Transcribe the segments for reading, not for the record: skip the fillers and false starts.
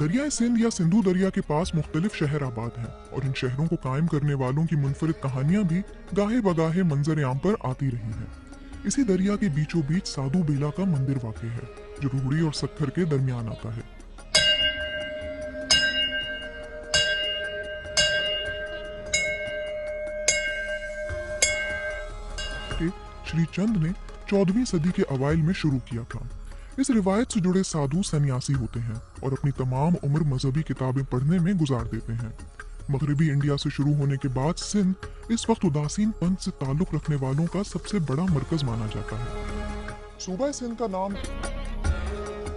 दरियाए सिंध या सिंधु दरिया के पास मुख्तलिफ शहर आबाद हैं और इन शहरों को कायम करने वालों की मुनफरिद कहानियां भी गाहे बगाहे मंजर आम पर आती रही हैं। इसी दरिया के बीचों बीच साधु बेला का मंदिर वाक़ई है जो रोहड़ी और सक्खर के दरमियान आता है। श्री चंद ने 14वीं सदी के अवाइल में शुरू किया था। इस रिवायत से जुड़े साधु सन्यासी होते हैं और अपनी तमाम उम्र मजहबी किताबें पढ़ने में गुजार देते हैं। मगरबी इंडिया से शुरू होने के बाद सिंध इस वक्त उदासीन पंथ से ताल्लुक रखने वालों का सबसे बड़ा मरकज माना जाता है। सूबा सिंध का नाम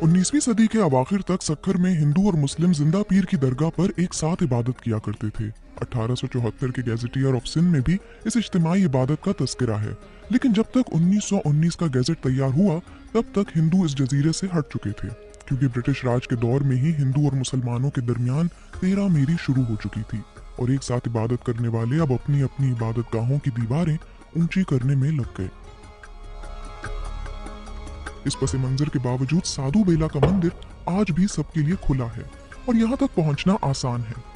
19वीं सदी के अवाखिर तक सक्खर में हिंदू और मुस्लिम जिंदा पीर की दरगाह पर एक साथ इबादत किया करते थे। 1874 के गैजेटियर ऑफ सिंध में भी इस इज्तिमाई इबादत का तस्करा है, लेकिन जब तक 1919 का गैजेट तैयार हुआ तब तक हिंदू इस जजीरे से हट चुके थे, क्योंकि ब्रिटिश राज के दौर में ही हिंदू और मुसलमानों के दरमियान 13 मीरी शुरू हो चुकी थी और एक साथ इबादत करने वाले अब अपनी अपनी इबादत गाहों की दीवारें ऊंची करने में लग गए। इस पस मंजर के बावजूद साधु बेला का मंदिर आज भी सबके लिए खुला है और यहाँ तक पहुंचना आसान है।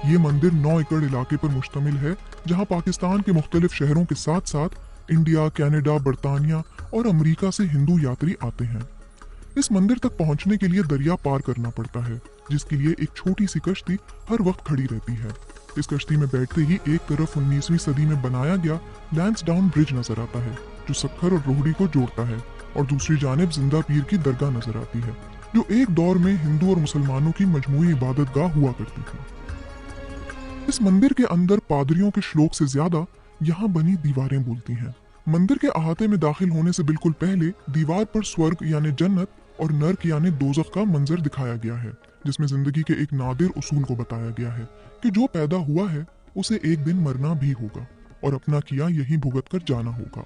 ये मंदिर 9 एकड़ इलाके पर मुश्तमिल है, जहां पाकिस्तान के मुख्तलिफ शहरों के साथ साथ इंडिया, कनाडा, बरतानिया और अमेरिका से हिंदू यात्री आते हैं। इस मंदिर तक पहुंचने के लिए दरिया पार करना पड़ता है, जिसके लिए एक छोटी सी कश्ती हर वक्त खड़ी रहती है। इस कश्ती में बैठते ही एक तरफ 19वीं सदी में बनाया गया लैंसडाउन ब्रिज नजर आता है जो सक्खर और रोहड़ी को जोड़ता है, और दूसरी जानिब जिंदा पीर की दरगाह नजर आती है जो एक दौर में हिंदू और मुसलमानों की मजमूई इबादत गाह हुआ करती थी। इस मंदिर के अंदर पादरियों के श्लोक से ज्यादा यहाँ बनी दीवारें बोलती हैं। मंदिर के अहाते में दाखिल होने से बिल्कुल पहले दीवार पर स्वर्ग यानी जन्नत और नर्क यानी दोजख का मंजर दिखाया गया है, जिसमें जिंदगी के एक नादिर उसूल को बताया गया है कि जो पैदा हुआ है उसे एक दिन मरना भी होगा और अपना किया यही भुगत कर जाना होगा।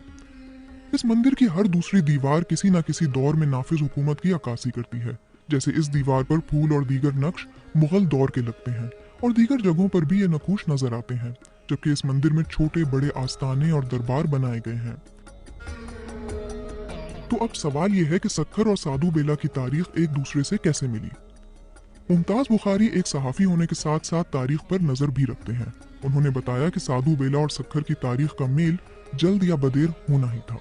इस मंदिर की हर दूसरी दीवार किसी न किसी दौर में नाफिज हुकूमत की अक्कासी करती है। जैसे इस दीवार पर फूल और दीगर नक्श मुगल दौर के लगते हैं और दीगर जगहों पर भी ये नकूश नजर आते हैं, जबकि इस मंदिर में छोटे बड़े आस्थाने और दरबार बनाए गए हैं। तो अब सवाल यह है कि सक्खर और साधु बेला की तारीख एक दूसरे से कैसे मिली। मुमताज बुखारी एक सहाफी होने के साथ साथ तारीख पर नजर भी रखते हैं। उन्होंने बताया कि साधु बेला और सक्खर की तारीख का मेल जल्द या बदेर होना ही था।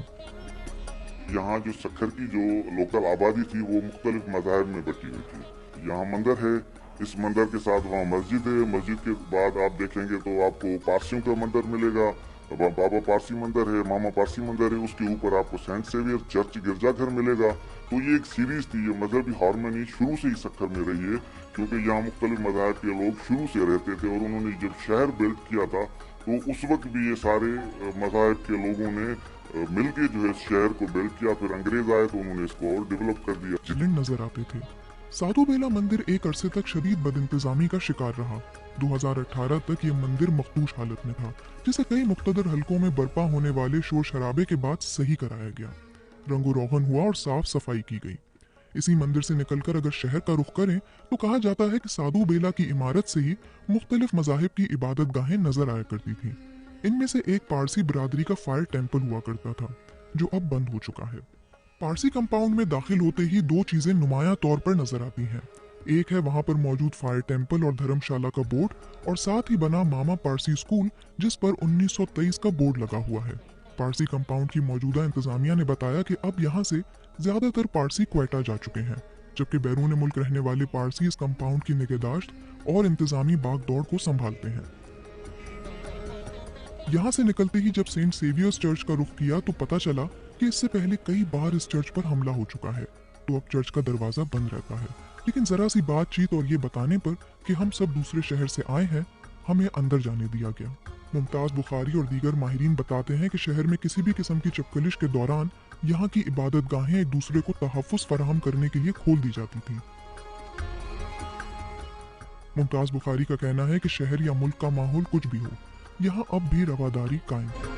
यहाँ जो सक्खर की जो लोकल आबादी थी वो मुख्तलिफ मज़ाहिब में बटी हुई थी। यहाँ मंदिर है, इस मंदिर के साथ वहाँ मस्जिद है। मस्जिद के बाद आप देखेंगे तो आपको पारसियों का मंदिर मिलेगा, बाबा पारसी मंदिर है, मामा पारसी मंदिर है। उसके ऊपर आपको सेंट सेवियर चर्च गिरजाघर मिलेगा। तो ये एक सीरीज थी, ये मजहबी हारमोनी शुरू से ही सक्खर में रही है, क्योंकि यहाँ मुख्तलिफ मज़ाहिब के लोग शुरू से रहते थे और उन्होंने जब शहर बिल्ड किया था तो उस वक्त भी ये सारे मज़ाहिब के लोगों ने मिलके जो है शहर को बिल्ड किया। फिर अंग्रेज आए तो उन्होंने इसको और डेवलप कर दिया। जिलेंड नजर आते थे। साधु बेला मंदिर एक अरसे तक शदीद बदइंतजामी का शिकार रहा। 2018 तक ये मंदिर मखदूश हालत में था, जिसे कई मुख्तदर हलकों में बर्पा होने वाले शोर शराबे के बाद सही कराया गया। रंगो रोगन हुआ और साफ सफाई की गई। इसी मंदिर से निकलकर अगर शहर का रुख करें तो कहा जाता है कि साधु बेला की इमारत से ही मुख्तलिफ मज़ाहिब की इबादत गाहें नजर आया करती थी। इनमें से एक पारसी बिरादरी का फायर टेम्पल हुआ करता था जो अब बंद हो चुका है। पारसी कंपाउंड में दाखिल होते ही दो चीजें नुमाया तौर पर नजर आती हैं। एक है वहां पर मौजूद फायर टेम्पल और धर्मशाला का बोर्ड, और साथ ही बना मामा पारसी स्कूल जिस पर 1923 का बोर्ड लगा हुआ है। पारसी कंपाउंड की मौजूदा इंतजामिया ने बताया कि अब यहाँ से ज्यादातर पारसी क्वेटा जा चुके हैं, जबकि बैरून मुल्क रहने वाले पारसी इस कंपाउंड की निगहदाश्त और इंतजामी बागदौड़ को संभालते हैं। यहाँ से निकलते ही जब सेंट सेवियर्स चर्च का रुख किया तो पता चला कि इससे पहले कई बार इस चर्च पर हमला हो चुका है, तो अब चर्च का दरवाजा बंद रहता है। लेकिन जरा सी बातचीत और ये बताने पर कि हम सब दूसरे शहर से आए हैं, हमें अंदर जाने दिया गया। मुमताज बुखारी और दीगर माहिरीन बताते हैं कि शहर में किसी भी किस्म की चपकलिश के दौरान यहाँ की इबादत गाहें एक दूसरे को तहफ़्फ़ुज़ फराहम करने के लिए खोल दी जाती थी। मुमताज बुखारी का कहना है कि शहर या मुल्क का माहौल कुछ भी हो, यहाँ अब भी रवादारी कायम है।